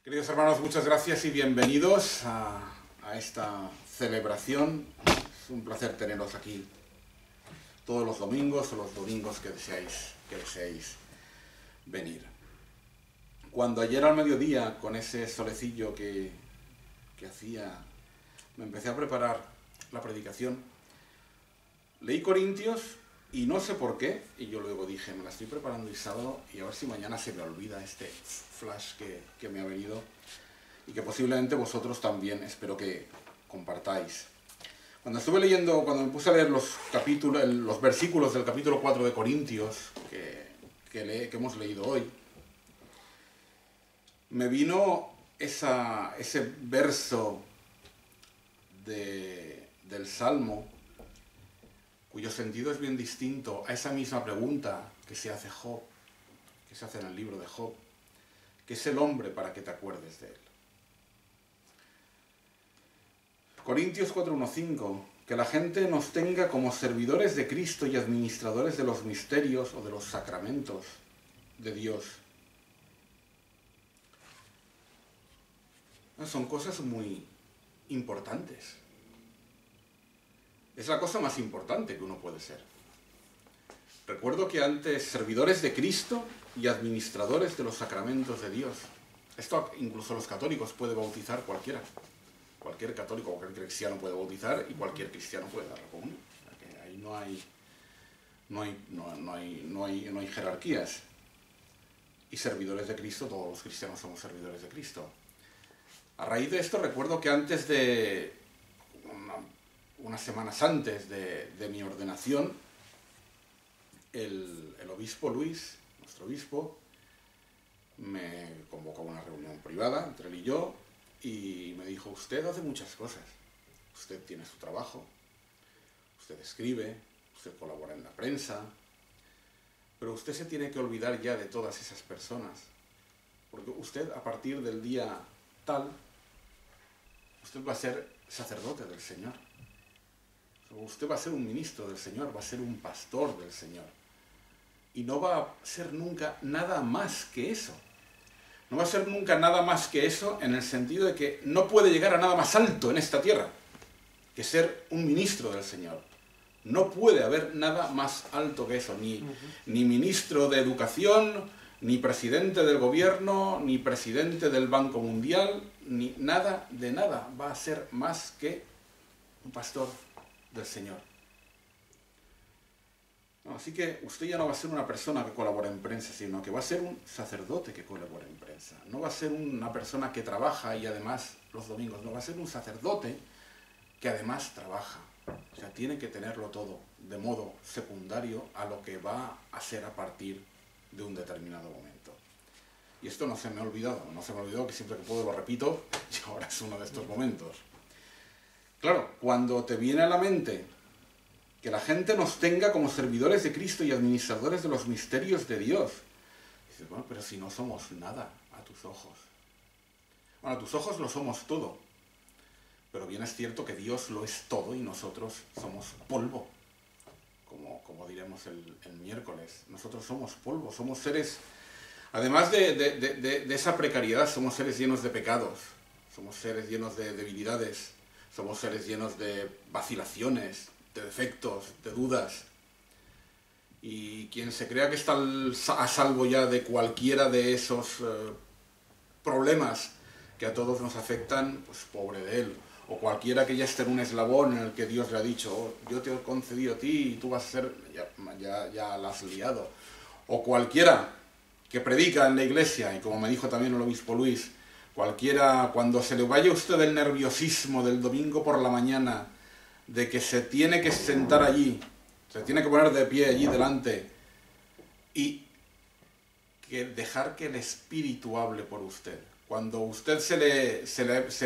Queridos hermanos, muchas gracias y bienvenidos a esta celebración. Es un placer teneros aquí todos los domingos o los domingos que deseáis venir. Cuando ayer al mediodía, con ese solecillo que hacía, me empecé a preparar la predicación, leí Corintios y no sé por qué, y yo luego dije, me la estoy preparando el sábado y a ver si mañana se me olvida este flash que me ha venido y que posiblemente vosotros también espero que compartáis. Cuando me puse a leer los versículos del capítulo 4 de Corintios que hemos leído hoy, me vino ese verso del Salmo, cuyo sentido es bien distinto a esa misma pregunta que se hace Job, que se hace en el libro de Job, que es el hombre para que te acuerdes de él. Corintios 4:1-5, que la gente nos tenga como servidores de Cristo y administradores de los misterios o de los sacramentos de Dios. Son cosas muy importantes. Es la cosa más importante que uno puede ser. Recuerdo que antes, servidores de Cristo y administradores de los sacramentos de Dios. Esto incluso los católicos puede bautizar cualquiera. Cualquier católico o cualquier cristiano puede bautizar y cualquier cristiano puede dar la comunión. Ahí no hay jerarquías. Y servidores de Cristo, todos los cristianos somos servidores de Cristo. A raíz de esto recuerdo que antes de unas semanas antes de mi ordenación, el obispo Luis, nuestro obispo, me convocó a una reunión privada entre él y yo y me dijo, usted hace muchas cosas, usted tiene su trabajo, usted escribe, usted colabora en la prensa, pero usted se tiene que olvidar ya de todas esas personas, porque usted a partir del día tal, usted va a ser sacerdote del Señor. Usted va a ser un ministro del Señor, va a ser un pastor del Señor. Y no va a ser nunca nada más que eso. No va a ser nunca nada más que eso en el sentido de que no puede llegar a nada más alto en esta tierra que ser un ministro del Señor. No puede haber nada más alto que eso, ni ministro de Educación, ni presidente del gobierno, ni presidente del Banco Mundial, ni nada de nada. Va a ser más que un pastor del Señor. No, así que usted ya no va a ser una persona que colabora en prensa, sino que va a ser un sacerdote que colabora en prensa. No va a ser una persona que trabaja y además los domingos, no, va a ser un sacerdote que además trabaja. O sea, tiene que tenerlo todo de modo secundario a lo que va a ser a partir de un determinado momento. Y esto no se me ha olvidado, que siempre que puedo lo repito, y ahora es uno de estos momentos. Claro, cuando te viene a la mente que la gente nos tenga como servidores de Cristo y administradores de los misterios de Dios, dices, bueno, pero si no somos nada a tus ojos. Bueno, a tus ojos lo somos todo, pero bien es cierto que Dios lo es todo y nosotros somos polvo, como diremos el miércoles. Nosotros somos polvo, somos seres, además de esa precariedad, somos seres llenos de pecados, somos seres llenos de debilidades, somos seres llenos de vacilaciones, de defectos, de dudas. Y quien se crea que está a salvo ya de cualquiera de esos problemas que a todos nos afectan, pues pobre de él. O cualquiera que ya esté en un eslabón en el que Dios le ha dicho, oh, yo te he concedido a ti y tú vas a ser, ya la has liado. O cualquiera que predica en la iglesia, y como me dijo también el obispo Luis, cualquiera, cuando se le vaya a usted el nerviosismo del domingo por la mañana, de que se tiene que sentar allí, se tiene que poner de pie allí delante, y que dejar que el Espíritu hable por usted. Cuando usted se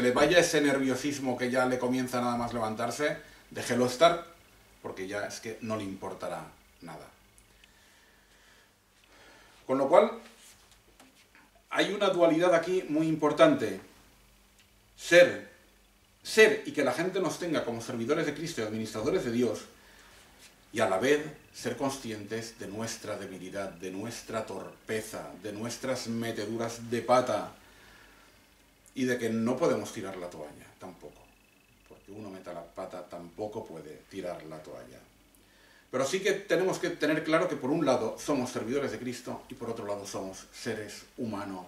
le vaya ese nerviosismo que ya le comienza nada más levantarse, déjelo estar, porque ya es que no le importará nada. Con lo cual, hay una dualidad aquí muy importante. Ser y que la gente nos tenga como servidores de Cristo y administradores de Dios, y a la vez ser conscientes de nuestra debilidad, de nuestra torpeza, de nuestras meteduras de pata, y de que no podemos tirar la toalla, tampoco. Porque uno meta la pata, tampoco puede tirar la toalla. Pero sí que tenemos que tener claro que por un lado somos servidores de Cristo y por otro lado somos seres humanos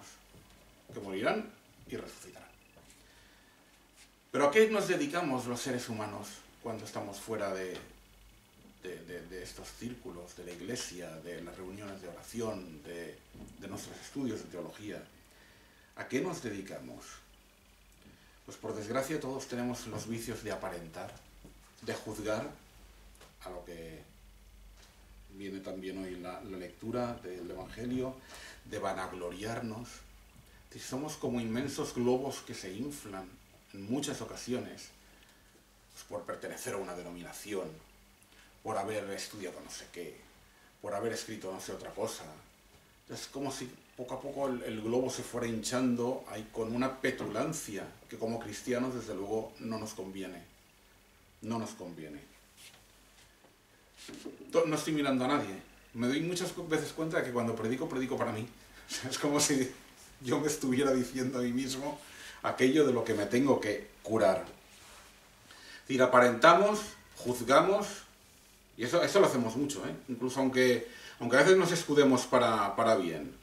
que morirán y resucitarán. ¿Pero a qué nos dedicamos los seres humanos cuando estamos fuera de estos círculos, de la iglesia, de las reuniones de oración, de nuestros estudios de teología? ¿A qué nos dedicamos? Pues por desgracia todos tenemos los vicios de aparentar, de juzgar, a lo que viene también hoy la lectura del Evangelio, de vanagloriarnos. Somos como inmensos globos que se inflan en muchas ocasiones pues por pertenecer a una denominación, por haber estudiado no sé qué, por haber escrito no sé otra cosa. Es como si poco a poco el globo se fuera hinchando ahí con una petulancia que como cristianos desde luego no nos conviene. No nos conviene. No estoy mirando a nadie. Me doy muchas veces cuenta de que cuando predico para mí. O sea, es como si yo me estuviera diciendo a mí mismo aquello de lo que me tengo que curar. Es decir, aparentamos, juzgamos, y eso lo hacemos mucho, ¿eh? Incluso aunque a veces nos escudemos para bien.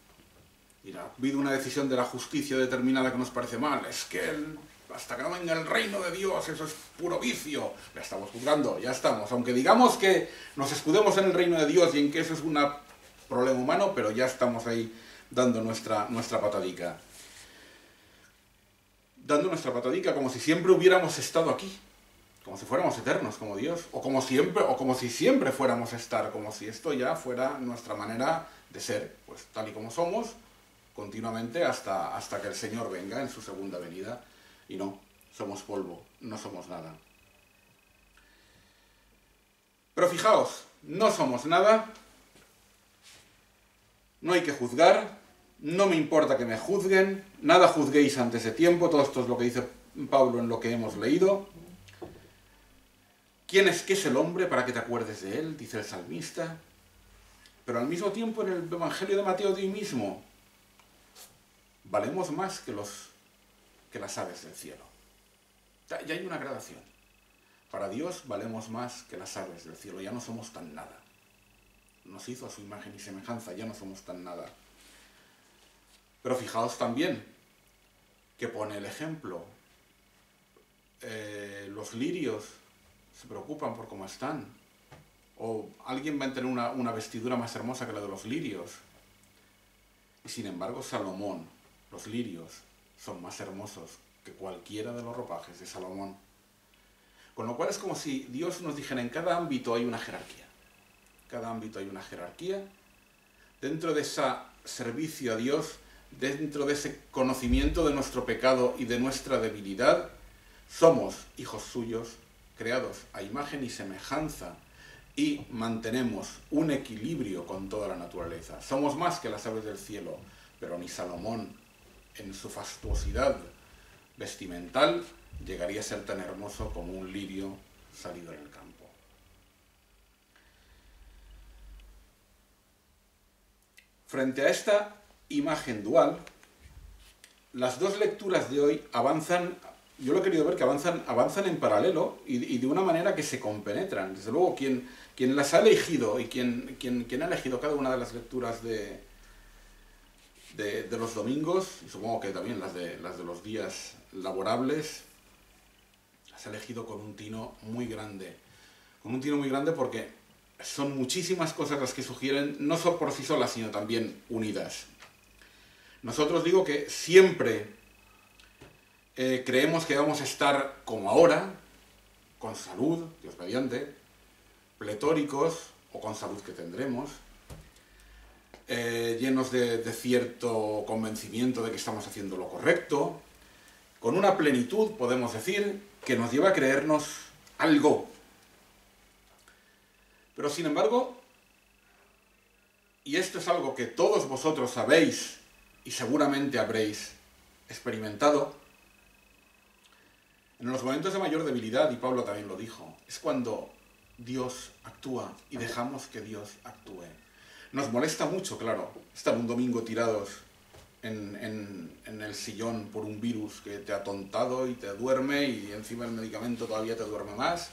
Mira, ha habido una decisión de la justicia determinada que nos parece mal, es que hasta que no venga el reino de Dios, eso es puro vicio. La estamos juzgando, ya estamos. Aunque digamos que nos escudemos en el reino de Dios y en que eso es un problema humano, pero ya estamos ahí dando nuestra patadica. Dando nuestra patadica como si siempre hubiéramos estado aquí. Como si fuéramos eternos como Dios. O como si siempre fuéramos a estar. Como si esto ya fuera nuestra manera de ser. Pues tal y como somos, continuamente hasta que el Señor venga en su segunda venida. Y no, somos polvo, no somos nada. Pero fijaos, no somos nada, no hay que juzgar, no me importa que me juzguen, nada juzguéis antes de tiempo, todo esto es lo que dice Pablo en lo que hemos leído. ¿Qué es el hombre para que te acuerdes de él? Dice el salmista. Pero al mismo tiempo en el Evangelio de Mateo de hoy mismo, valemos más que las aves del cielo. Ya hay una gradación. Para Dios valemos más que las aves del cielo. Ya no somos tan nada. Nos hizo a su imagen y semejanza. Ya no somos tan nada. Pero fijaos también que pone el ejemplo. Los lirios se preocupan por cómo están. O alguien va a tener una vestidura más hermosa que la de los lirios. Y sin embargo, Salomón, los lirios, son más hermosos que cualquiera de los ropajes de Salomón. Con lo cual es como si Dios nos dijera, en cada ámbito hay una jerarquía. Cada ámbito hay una jerarquía. Dentro de ese servicio a Dios, dentro de ese conocimiento de nuestro pecado y de nuestra debilidad, somos hijos suyos, creados a imagen y semejanza, y mantenemos un equilibrio con toda la naturaleza. Somos más que las aves del cielo, pero ni Salomón, en su fastuosidad vestimental, llegaría a ser tan hermoso como un lirio salido en el campo. Frente a esta imagen dual, las dos lecturas de hoy avanzan, yo lo he querido ver que avanzan en paralelo y de una manera que se compenetran. Desde luego, quien las ha elegido y quien ha elegido cada una de las lecturas de los domingos, y supongo que también las de los días laborables, las ha elegido con un tino muy grande. Con un tino muy grande porque son muchísimas cosas las que sugieren, no solo por sí solas, sino también unidas. Nosotros digo que siempre creemos que vamos a estar como ahora, con salud, Dios mediante, pletóricos, o con salud que tendremos, llenos de cierto convencimiento de que estamos haciendo lo correcto, con una plenitud, podemos decir, que nos lleva a creernos algo. Pero sin embargo, y esto es algo que todos vosotros sabéis y seguramente habréis experimentado, en los momentos de mayor debilidad, y Pablo también lo dijo, es cuando Dios actúa y dejamos que Dios actúe. Nos molesta mucho, claro, estar un domingo tirados en el sillón por un virus que te ha atontado y te duerme y encima el medicamento todavía te duerme más.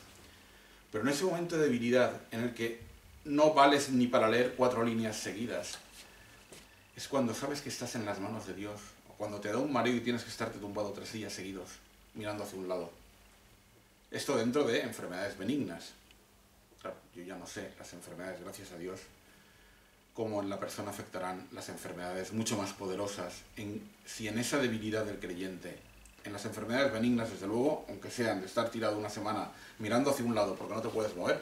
Pero en ese momento de debilidad en el que no vales ni para leer 4 líneas seguidas, es cuando sabes que estás en las manos de Dios, o cuando te da un mareo y tienes que estarte tumbado 3 días seguidos, mirando hacia un lado. Esto dentro de enfermedades benignas. Claro, yo ya no sé las enfermedades, gracias a Dios, cómo en la persona afectarán las enfermedades mucho más poderosas, si en esa debilidad del creyente, en las enfermedades benignas, desde luego, aunque sean de estar tirado una semana mirando hacia un lado porque no te puedes mover,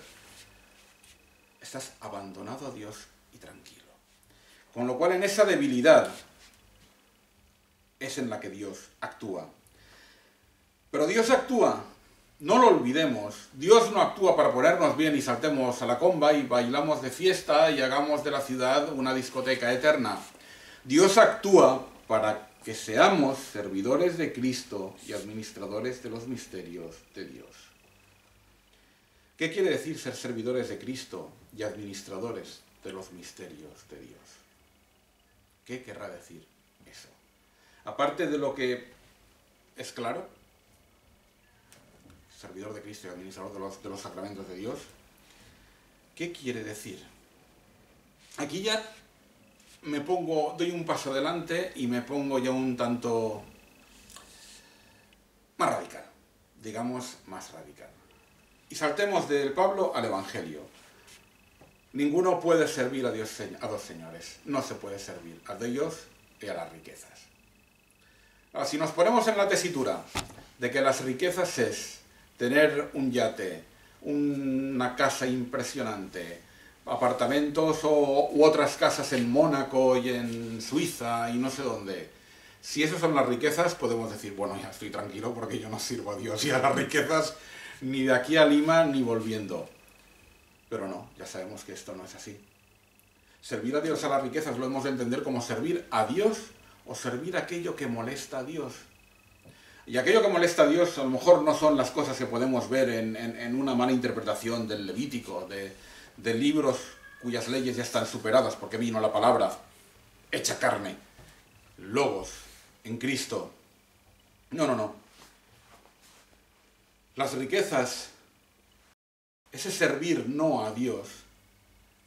estás abandonado a Dios y tranquilo. Con lo cual, en esa debilidad es en la que Dios actúa. Pero Dios actúa, no lo olvidemos, Dios no actúa para ponernos bien y saltemos a la comba y bailamos de fiesta y hagamos de la ciudad una discoteca eterna. Dios actúa para que seamos servidores de Cristo y administradores de los misterios de Dios. ¿Qué quiere decir ser servidores de Cristo y administradores de los misterios de Dios? ¿Qué querrá decir eso? Aparte de lo que es claro, servidor de Cristo y administrador de los sacramentos de Dios, ¿qué quiere decir? Aquí ya doy un paso adelante y me pongo ya un tanto más radical, digamos más radical. Y saltemos del Pablo al Evangelio. Ninguno puede servir a dos señores. No se puede servir a Dios y a las riquezas. Ahora, si nos ponemos en la tesitura de que las riquezas es tener un yate, una casa impresionante, apartamentos u otras casas en Mónaco y en Suiza y no sé dónde. Si esas son las riquezas, podemos decir, bueno, ya estoy tranquilo porque yo no sirvo a Dios y a las riquezas ni de aquí a Lima ni volviendo. Pero no, ya sabemos que esto no es así. Servir a Dios a las riquezas lo hemos de entender como servir a Dios o servir aquello que molesta a Dios. Y aquello que molesta a Dios a lo mejor no son las cosas que podemos ver en una mala interpretación del Levítico, de libros cuyas leyes ya están superadas porque vino la palabra hecha carne, logos, en Cristo. No. Las riquezas, ese servir no a Dios,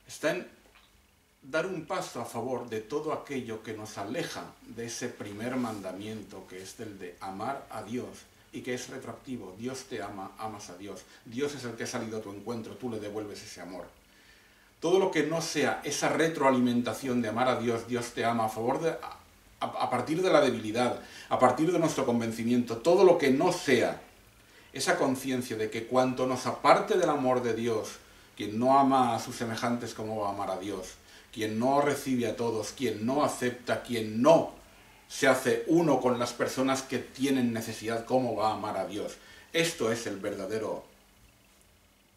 está en dar un paso a favor de todo aquello que nos aleja de ese primer mandamiento, que es el de amar a Dios, y que es retroactivo. Dios te ama, amas a Dios. Dios es el que ha salido a tu encuentro, tú le devuelves ese amor. Todo lo que no sea esa retroalimentación de amar a Dios, Dios te ama, a partir de la debilidad, a partir de nuestro convencimiento, todo lo que no sea esa conciencia de que cuanto nos aparte del amor de Dios, quien no ama a sus semejantes, ¿cómo va a amar a Dios? Quien no recibe a todos, quien no acepta, quien no se hace uno con las personas que tienen necesidad, ¿cómo va a amar a Dios? Esto es el verdadero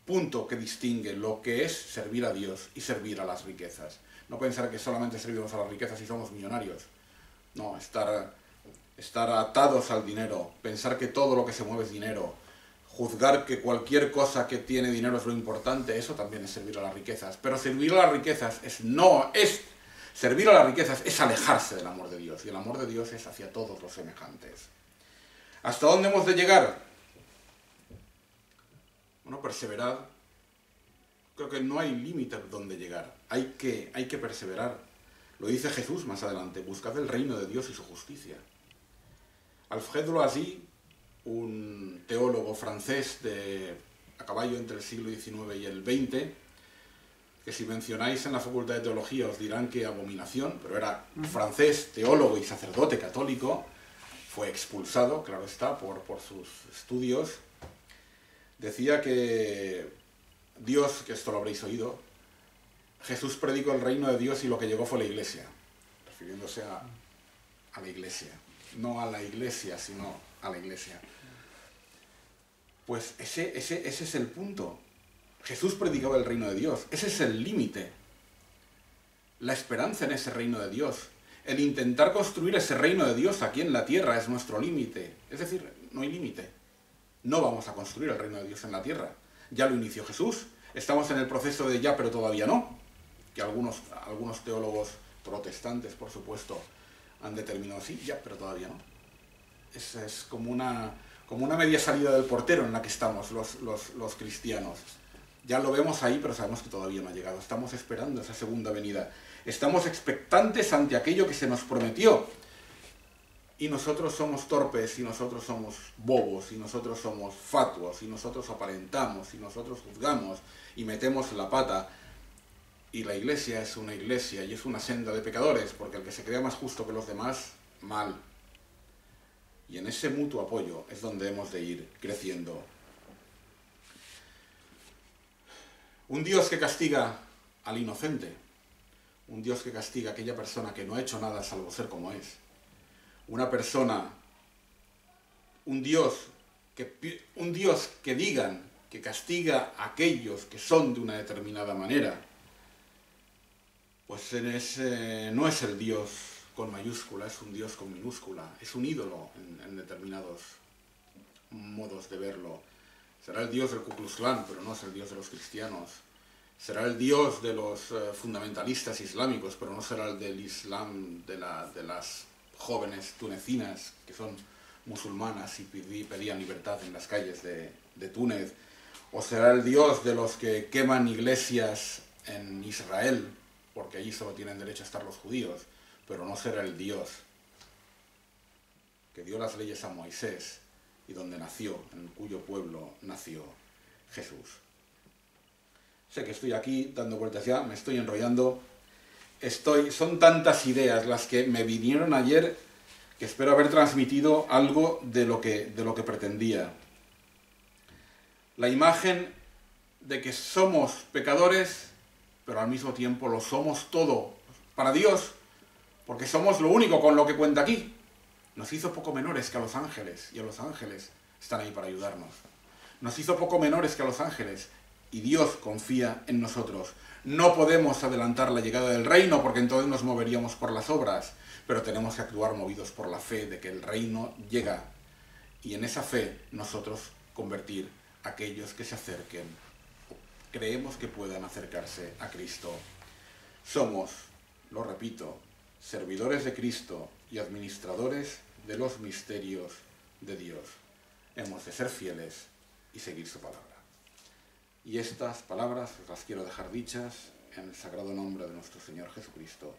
punto que distingue lo que es servir a Dios y servir a las riquezas. No pensar que solamente servimos a las riquezas y somos millonarios. No, estar atados al dinero, pensar que todo lo que se mueve es dinero, juzgar que cualquier cosa que tiene dinero es lo importante, eso también es servir a las riquezas. Pero servir a las riquezas servir a las riquezas es alejarse del amor de Dios, y el amor de Dios es hacia todos los semejantes. ¿Hasta dónde hemos de llegar? Bueno, perseverar. Creo que no hay límite donde llegar. Hay que perseverar. Lo dice Jesús más adelante, buscad el reino de Dios y su justicia. Alfred Loisy, un teólogo francés a caballo entre el siglo XIX y el XX, que si mencionáis en la Facultad de Teología os dirán que abominación, pero era francés, teólogo y sacerdote católico, fue expulsado, claro está, por sus estudios. Decía que Dios, que esto lo habréis oído, Jesús predicó el reino de Dios y lo que llegó fue la Iglesia, refiriéndose a la Iglesia, no a la Iglesia, sino a la Iglesia. Pues ese es el punto. Jesús predicaba el reino de Dios. Ese es el límite. La esperanza en ese reino de Dios. El intentar construir ese reino de Dios aquí en la tierra es nuestro límite. Es decir, no hay límite. No vamos a construir el reino de Dios en la tierra. Ya lo inició Jesús. Estamos en el proceso de ya, pero todavía no. Que algunos teólogos protestantes, por supuesto, han determinado, sí, ya, pero todavía no. Es como una media salida del portero en la que estamos los cristianos. Ya lo vemos ahí, pero sabemos que todavía no ha llegado. Estamos esperando esa segunda venida. Estamos expectantes ante aquello que se nos prometió. Y nosotros somos torpes, y nosotros somos bobos, y nosotros somos fatuos, y nosotros aparentamos, y nosotros juzgamos, y metemos la pata. Y la iglesia es una iglesia, y es una senda de pecadores, porque el que se crea más justo que los demás, mal. Y en ese mutuo apoyo es donde hemos de ir creciendo. Un Dios que castiga al inocente, un Dios que castiga a aquella persona que no ha hecho nada salvo ser como es, un Dios que digan que castiga a aquellos que son de una determinada manera, pues no es el Dios con mayúscula, es un Dios con minúscula, es un ídolo en determinados modos de verlo. Será el Dios del Ku Klux Klan, pero no es el Dios de los cristianos. Será el Dios de los fundamentalistas islámicos, pero no será el del Islam de las jóvenes tunecinas que son musulmanas y pedían libertad en las calles de Túnez. O será el Dios de los que queman iglesias en Israel, porque allí solo tienen derecho a estar los judíos, pero no será el Dios que dio las leyes a Moisés y donde nació, en cuyo pueblo nació Jesús. Sé que estoy aquí dando vueltas ya, me estoy enrollando. Son tantas ideas las que me vinieron ayer que espero haber transmitido algo de lo que pretendía. La imagen de que somos pecadores, pero al mismo tiempo lo somos todo para Dios, porque somos lo único con lo que cuenta aquí. Nos hizo poco menores que a los ángeles, y a los ángeles están ahí para ayudarnos. Nos hizo poco menores que a los ángeles, y Dios confía en nosotros. No podemos adelantar la llegada del reino, porque entonces nos moveríamos por las obras, pero tenemos que actuar movidos por la fe de que el reino llega, y en esa fe nosotros convertir a aquellos que se acerquen, creemos que puedan acercarse a Cristo. Somos, lo repito, servidores de Cristo y administradores de los misterios de Dios. Hemos de ser fieles y seguir su palabra. Y estas palabras las quiero dejar dichas en el sagrado nombre de nuestro Señor Jesucristo.